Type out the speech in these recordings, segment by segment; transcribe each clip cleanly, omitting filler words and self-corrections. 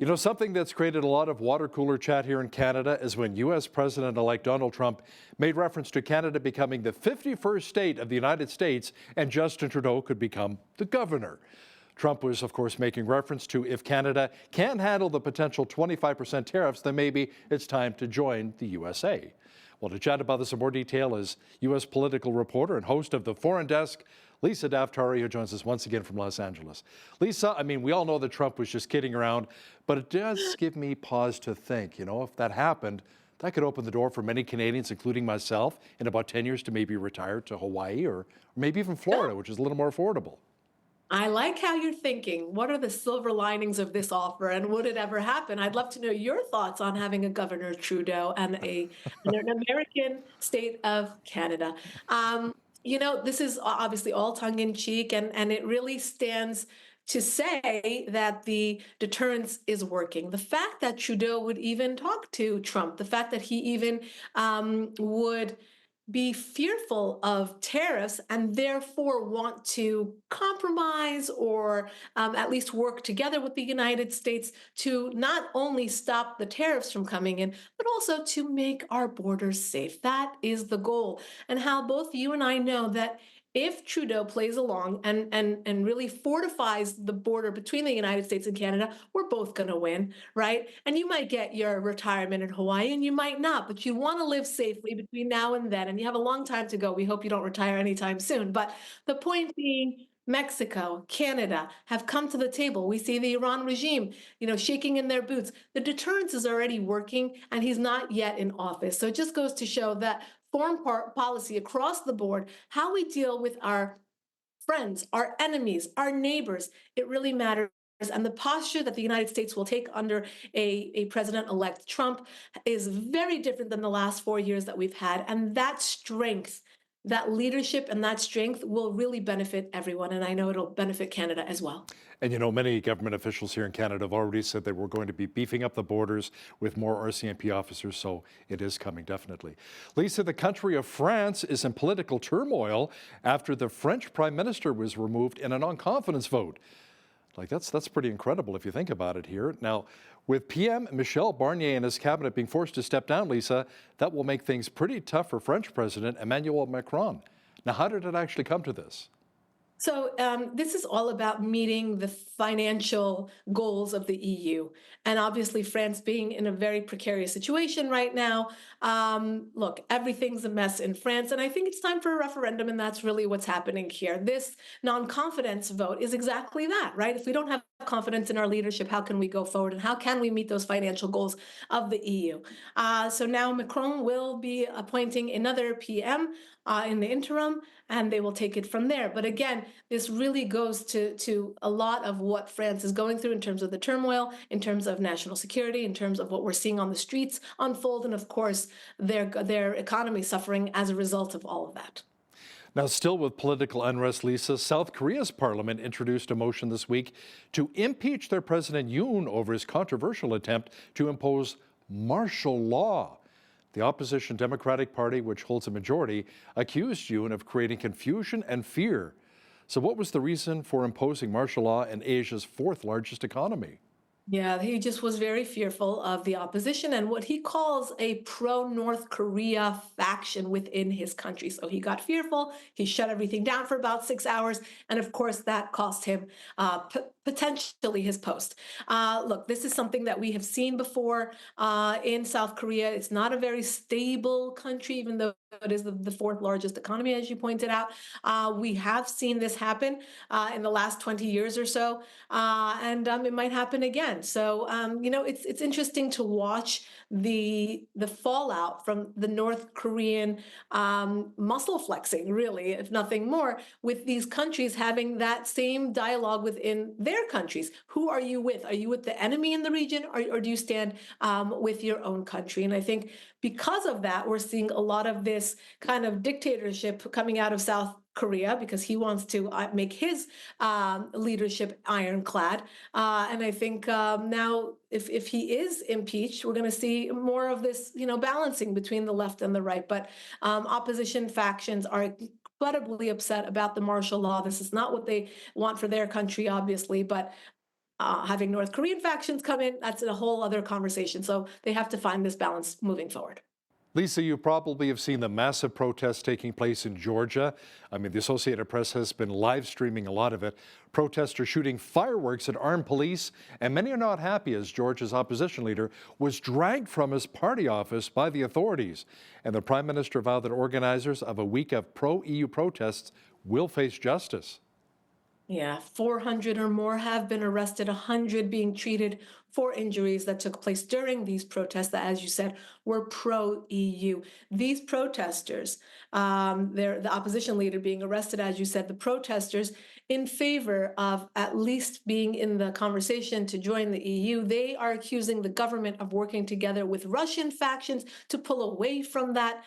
You know, something that's created a lot of water cooler chat here in Canada is when U.S. President-elect Donald Trump made reference to Canada becoming the 51st state of the United States and Justin Trudeau could become the governor. Trump was, of course, making reference to if Canada can't handle the potential 25% tariffs, then maybe it's time to join the USA. Well, to chat about this in more detail is U.S. political reporter and host of the Foreign Desk, Lisa Daftari, who joins us once again from Los Angeles. Lisa, I mean, we all know that Trump was just kidding around, but it does give me pause to think, you know, if that happened, that could open the door for many Canadians, including myself, in about 10 years to maybe retire to Hawaii or maybe even Florida, which is a little more affordable. I like how you're thinking. What are the silver linings of this offer, and would it ever happen? I'd love to know your thoughts on having a Governor Trudeau and an American state of Canada. This is obviously all tongue in cheek, and it really stands to say that the deterrence is working. The fact that Trudeau would even talk to Trump, the fact that he even would be fearful of tariffs and therefore want to compromise or at least work together with the United States to not only stop the tariffs from coming in, but also to make our borders safe. That is the goal. And how both you and I know that if Trudeau plays along and really fortifies the border between the United States and Canada, we're both going to win, right? And you might get your retirement in Hawaii and you might not, but you want to live safely between now and then. And you have a long time to go. We hope you don't retire anytime soon. But the point being, Mexico, Canada have come to the table. We see the Iran regime, shaking in their boots. The deterrence is already working, and he's not yet in office. So it just goes to show that foreign policy across the board, how we deal with our friends, our enemies, our neighbors, it really matters. And the posture that the United States will take under a president-elect Trump is very different than the last 4 years that we've had. And that strength, that leadership and that strength will really benefit everyone. And I know it'll benefit Canada as well. And you know, many government officials here in Canada have already said that we're going to be beefing up the borders with more RCMP officers, so it is coming, definitely. Lisa, the country of France is in political turmoil after the French Prime Minister was removed in a non-confidence vote. Like, that's pretty incredible if you think about it here. Now, with PM Michel Barnier and his cabinet being forced to step down, Lisa, that will make things pretty tough for French President Emmanuel Macron. Now, how did it actually come to this? So this is all about meeting the financial goals of the EU. And obviously, France being in a very precarious situation right now. Look, everything's a mess in France. And I think it's time for a referendum. And that's really what's happening here. This non-confidence vote is exactly that, right? If we don't have confidence in our leadership, how can we go forward? And how can we meet those financial goals of the EU? So now Macron will be appointing another PM in the interim, and they will take it from there. But again, this really goes to a lot of what France is going through in terms of the turmoil, in terms of national security, in terms of what we're seeing on the streets unfold, and of course, their economy suffering as a result of all of that. Now, still with political unrest, Lisa, South Korea's parliament introduced a motion this week to impeach their President Yoon over his controversial attempt to impose martial law. The opposition Democratic Party, which holds a majority, accused Yoon of creating confusion and fear. So what was the reason for imposing martial law in Asia's fourth largest economy? Yeah, he just was very fearful of the opposition and what he calls a pro-North Korea faction within his country. So he got fearful. He shut everything down for about 6 hours. And of course, that cost him potentially his post. Look, this is something that we have seen before in South Korea. It's not a very stable country, even though it is the fourth largest economy, as you pointed out. We have seen this happen in the last 20 years or so, and it might happen again. So, it's interesting to watch the fallout from the North Korean muscle flexing, really, if nothing more, with these countries having that same dialogue within their countries. Who are you with? Are you with the enemy in the region, or do you stand with your own country? And I think because of that, we're seeing a lot of this kind of dictatorship coming out of South Korea because he wants to make his leadership ironclad. And I think now if he is impeached, we're going to see more of this, balancing between the left and the right. But opposition factions are incredibly upset about the martial law. This is not what they want for their country, obviously, but having North Korean factions come in, that's a whole other conversation. So they have to find this balance moving forward. Lisa, you probably have seen the massive protests taking place in Georgia. I mean, the Associated Press has been live streaming a lot of it. Protesters shooting fireworks at armed police, and many are not happy as Georgia's opposition leader was dragged from his party office by the authorities. And the Prime Minister vowed that organizers of a week of pro-EU protests will face justice. Yeah, 400 or more have been arrested, 100 being treated for injuries that took place during these protests that, as you said, were pro-EU. These protesters, the opposition leader being arrested, as you said, the protesters in favor of at least being in the conversation to join the EU, they are accusing the government of working together with Russian factions to pull away from that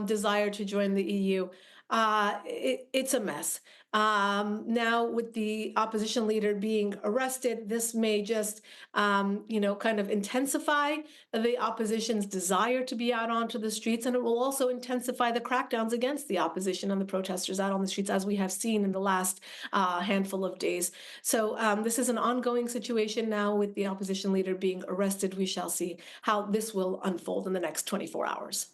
desire to join the EU. It's a mess. Now, with the opposition leader being arrested, this may just, kind of intensify the opposition's desire to be out onto the streets, and it will also intensify the crackdowns against the opposition and the protesters out on the streets, as we have seen in the last handful of days. So this is an ongoing situation now with the opposition leader being arrested. We shall see how this will unfold in the next 24 hours.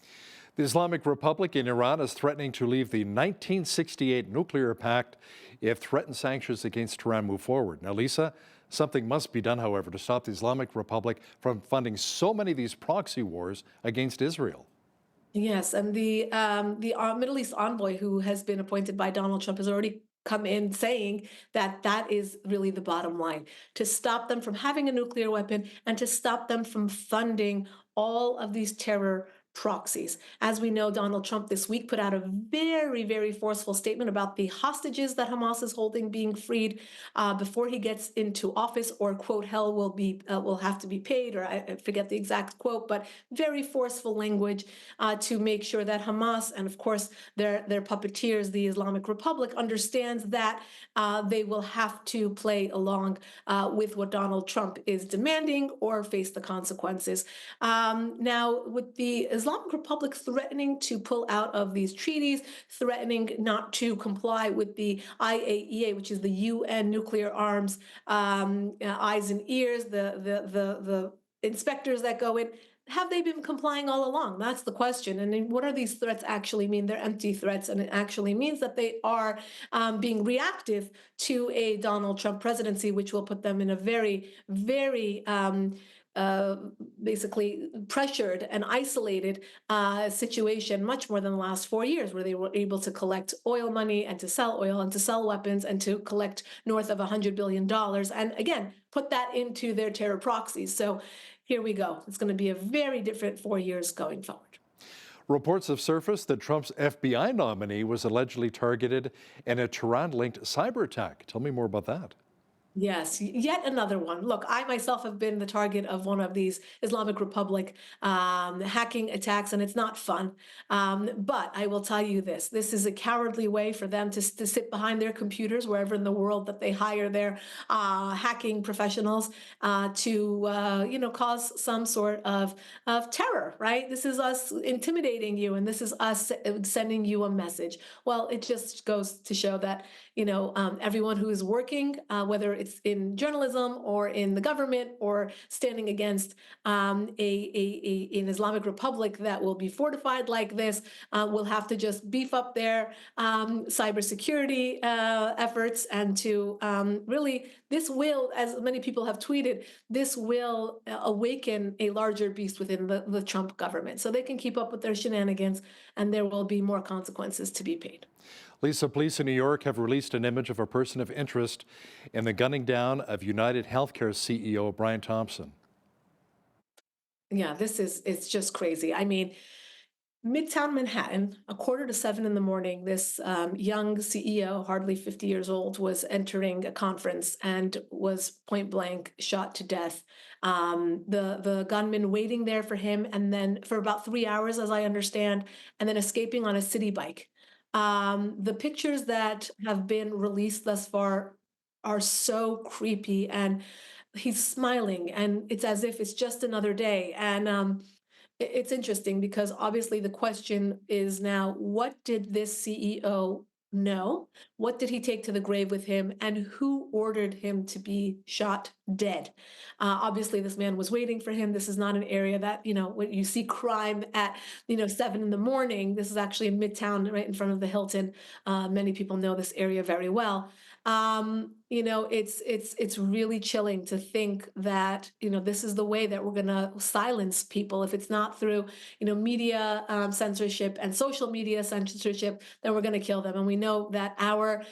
The Islamic Republic in Iran is threatening to leave the 1968 nuclear pact if threatened sanctions against Tehran move forward. Now, Lisa, something must be done, however, to stop the Islamic Republic from funding so many of these proxy wars against Israel. Yes, and the Middle East envoy who has been appointed by Donald Trump has already come in saying that that is really the bottom line, to stop them from having a nuclear weapon and to stop them from funding all of these terror proxies. As we know, Donald Trump this week put out a very, very forceful statement about the hostages that Hamas is holding being freed before he gets into office, or quote, hell will have to be paid, or I forget the exact quote, but very forceful language to make sure that Hamas and of course their puppeteers, the Islamic Republic, understands that they will have to play along with what Donald Trump is demanding or face the consequences. Now, with the Islamic Republic threatening to pull out of these treaties, threatening not to comply with the IAEA, which is the UN nuclear arms eyes and ears, the inspectors that go in. Have they been complying all along? That's the question. And then what are these threats actually mean? They're empty threats, and it actually means that they are being reactive to a Donald Trump presidency, which will put them in a very, very basically pressured and isolated situation, much more than the last 4 years, where they were able to collect oil money and to sell oil and to sell weapons and to collect north of $100 billion. And again, put that into their terror proxies. So here we go. It's going to be a very different 4 years going forward. Reports have surfaced that Trump's FBI nominee was allegedly targeted in a Tehran-linked cyber attack. Tell me more about that. Yes, yet another one. Look, I myself have been the target of one of these Islamic Republic hacking attacks, and it's not fun. But I will tell you this: this is a cowardly way for them to sit behind their computers wherever in the world that they hire their hacking professionals to cause some sort of terror. Right? This is us intimidating you, and this is us sending you a message. Well, it just goes to show that everyone who is working, whether it's in journalism or in the government or standing against an Islamic Republic that will be fortified like this, will have to just beef up their cybersecurity efforts, and to really, this will, as many people have tweeted, this will awaken a larger beast within the Trump government, so they can keep up with their shenanigans, and there will be more consequences to be paid. Lisa, police in New York have released an image of a person of interest in the gunning down of United Healthcare CEO Brian Thompson. Yeah, it's just crazy. I mean, Midtown Manhattan, 6:45 in the morning, this young CEO, hardly 50 years old, was entering a conference and was point blank shot to death. The gunman waiting there for him, and then for about 3 hours, as I understand, and then escaping on a city bike. The pictures that have been released thus far are so creepy, and he's smiling, and it's as if it's just another day. And it's interesting because obviously the question is now, what did this CEO No. What did he take to the grave with him, and who ordered him to be shot dead? Obviously, this man was waiting for him. This is not an area that, when you see crime at, 7 in the morning, this is actually in Midtown, right in front of the Hilton. Many people know this area very well. It's really chilling to think that, this is the way that we're going to silence people. If it's not through, media censorship and social media censorship, then we're going to kill them. And we know that our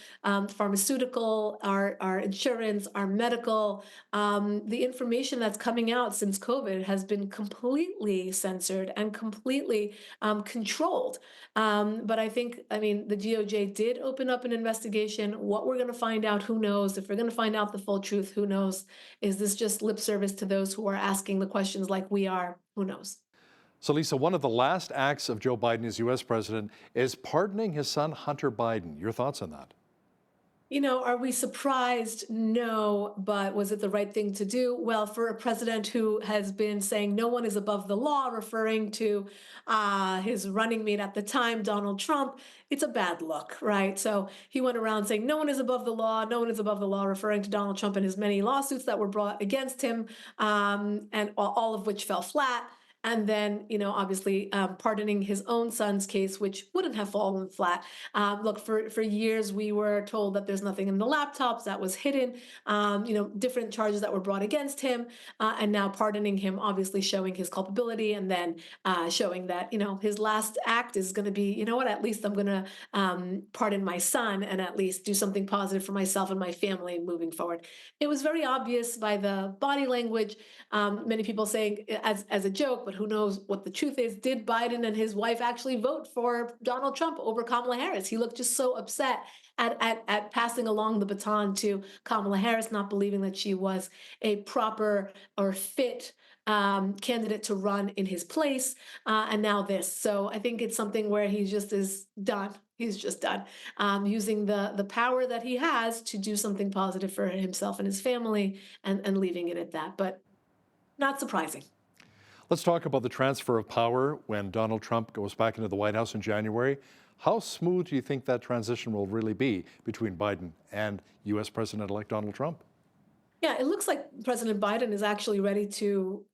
pharmaceutical, our insurance, our medical, the information that's coming out since COVID has been completely censored and completely controlled. But the DOJ did open up an investigation. What we're going to find out, who knows? If we're going to find out the full truth, who knows? Is this just lip service to those who are asking the questions like we are? Who knows? So, Lisa, one of the last acts of Joe Biden as U.S. president is pardoning his son, Hunter Biden. Your thoughts on that? Are we surprised? No, but was it the right thing to do? Well, for a president who has been saying no one is above the law, referring to his running mate at the time, Donald Trump, it's a bad look, right? So he went around saying no one is above the law, no one is above the law, referring to Donald Trump and his many lawsuits that were brought against him, and all of which fell flat. And then, obviously, pardoning his own son's case, which wouldn't have fallen flat. Look, for years, we were told that there's nothing in the laptops that was hidden, different charges that were brought against him, and now pardoning him, obviously showing his culpability, and then showing that, his last act is going to be, at least I'm going to pardon my son and at least do something positive for myself and my family moving forward. It was very obvious by the body language. Many people saying as a joke, but who knows what the truth is. Did Biden and his wife actually vote for Donald Trump over Kamala Harris? He looked just so upset at passing along the baton to Kamala Harris, not believing that she was a proper or fit candidate to run in his place, and now this. So I think it's something where he just is done. He's just done using the power that he has to do something positive for himself and his family, and leaving it at that. But not surprising. Let's talk about the transfer of power when Donald Trump goes back into the White House in January. How smooth do you think that transition will really be between Biden and U.S. President-elect Donald Trump? Yeah, it looks like President Biden is actually ready to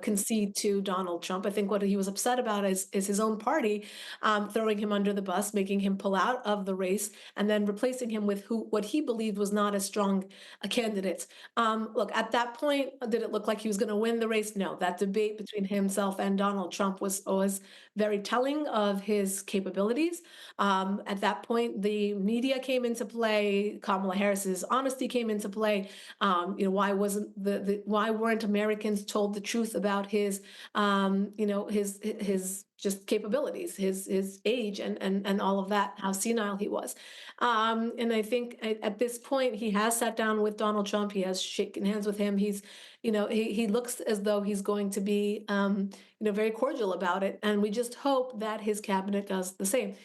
concede to Donald Trump. I think what he was upset about is his own party throwing him under the bus, making him pull out of the race, and then replacing him with what he believed was not as strong a candidate. Look, at that point, did it look like he was going to win the race? No. That debate between himself and Donald Trump was very telling of his capabilities. At that point, the media came into play. Kamala Harris's honesty came into play. Why weren't Americans told the truth about his just capabilities, his age, and all of that, how senile he was. And I think at this point he has sat down with Donald Trump. He has shaken hands with him. He looks as though he's going to be very cordial about it. And we just hope that his cabinet does the same.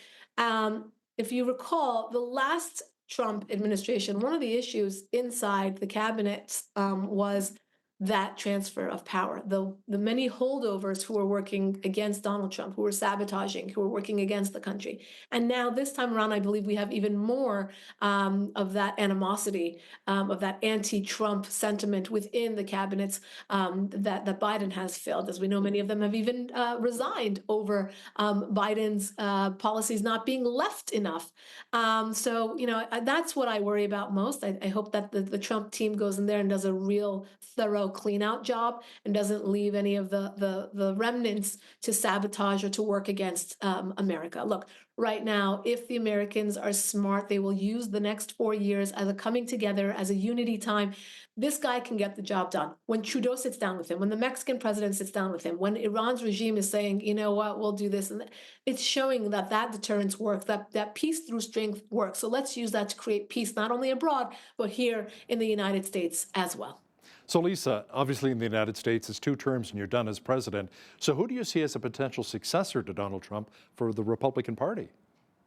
If you recall, the last Trump administration, one of the issues inside the cabinet was that transfer of power. The many holdovers who were working against Donald Trump, who were sabotaging, who were working against the country. And now this time around, I believe we have even more of that animosity, of that anti-Trump sentiment within the cabinets that Biden has filled. As we know, many of them have even resigned over Biden's policies not being left enough. So that's what I worry about most. I hope that the Trump team goes in there and does a real thorough clean out job and doesn't leave any of the remnants to sabotage or to work against America. Look, right now, if the Americans are smart, they will use the next 4 years as a coming together, as a unity time. This guy can get the job done. When Trudeau sits down with him, when the Mexican president sits down with him, when Iran's regime is saying, you know what, we'll do this, and it's showing that deterrence works, that peace through strength works. So let's use that to create peace, not only abroad, but here in the United States as well. So, Lisa, obviously in the United States, it's 2 terms and you're done as president. So who do you see as a potential successor to Donald Trump for the Republican Party?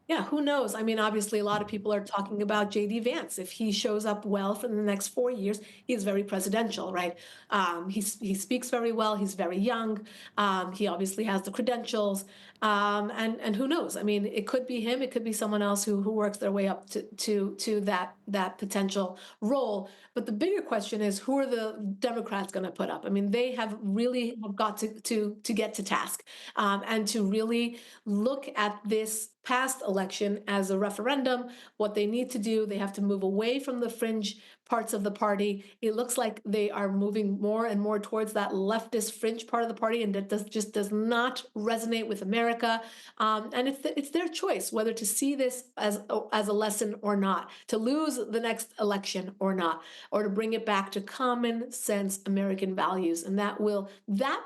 Yeah, who knows? I mean, obviously, a lot of people are talking about J.D. Vance. If he shows up well for the next 4 years, he's very presidential, right? He speaks very well. He's very young. He obviously has the credentials. And who knows? I mean, it could be him, it could be someone else who works their way up to that potential role. But the bigger question is, who are the Democrats going to put up? I mean, they have really have got to get to task, and to really look at this past election as a referendum. What they need to do, they have to move away from the fringe parts of the party. It looks like they are moving more and more towards that leftist fringe part of the party, and that just does not resonate with America. And it's their choice whether to see this as a lesson or not, to lose the next election or not, or to bring it back to common sense American values. And that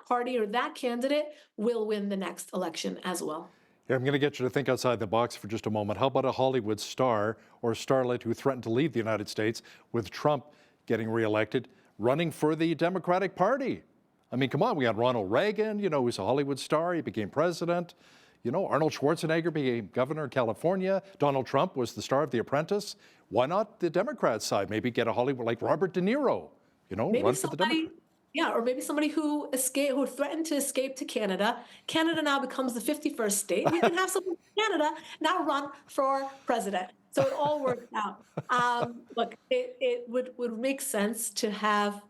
party or that candidate will win the next election as well. Here, I'm going to get you to think outside the box for just a moment. How about a Hollywood star or starlet who threatened to leave the United States with Trump getting reelected, running for the Democratic Party? I mean, come on, we had Ronald Reagan, who's a Hollywood star. He became president. Arnold Schwarzenegger became governor of California. Donald Trump was the star of The Apprentice. Why not the Democrat side? Maybe get a Hollywood like Robert De Niro, Maybe run for the Democrats. yeah, or maybe somebody who threatened to escape to Canada. Canada now becomes the 51st state. We can have someone from Canada now run for president. So it all works out. Look, it would make sense to have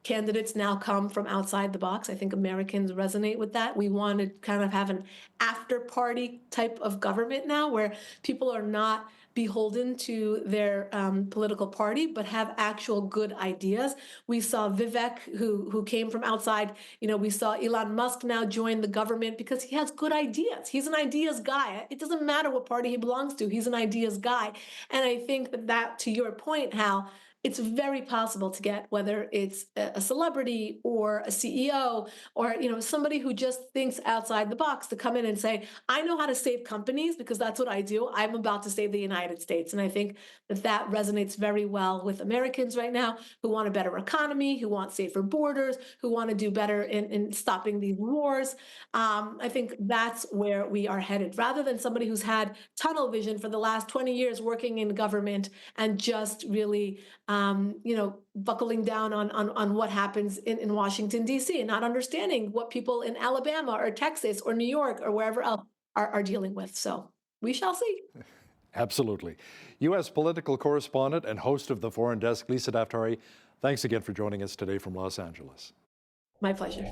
candidates now come from outside the box. I think Americans resonate with that. We want to kind of have an after party type of government now where people are not beholden to their political party, but have actual good ideas. We saw Vivek, who came from outside. We saw Elon Musk now join the government because he has good ideas. He's an ideas guy. It doesn't matter what party he belongs to. He's an ideas guy. And I think that to your point, Hal, it's very possible to get, whether it's a celebrity or a CEO or somebody who just thinks outside the box, to come in and say, I know how to save companies because that's what I do. I'm about to save the United States. And I think that resonates very well with Americans right now who want a better economy, who want safer borders, who want to do better in stopping these wars. I think that's where we are headed, rather than somebody who's had tunnel vision for the last 20 years working in government and just really buckling down on what happens in Washington, D.C., and not understanding what people in Alabama or Texas or New York or wherever else are dealing with. So we shall see. Absolutely. U.S. political correspondent and host of the Foreign Desk, Lisa Daftari, thanks again for joining us today from Los Angeles. My pleasure.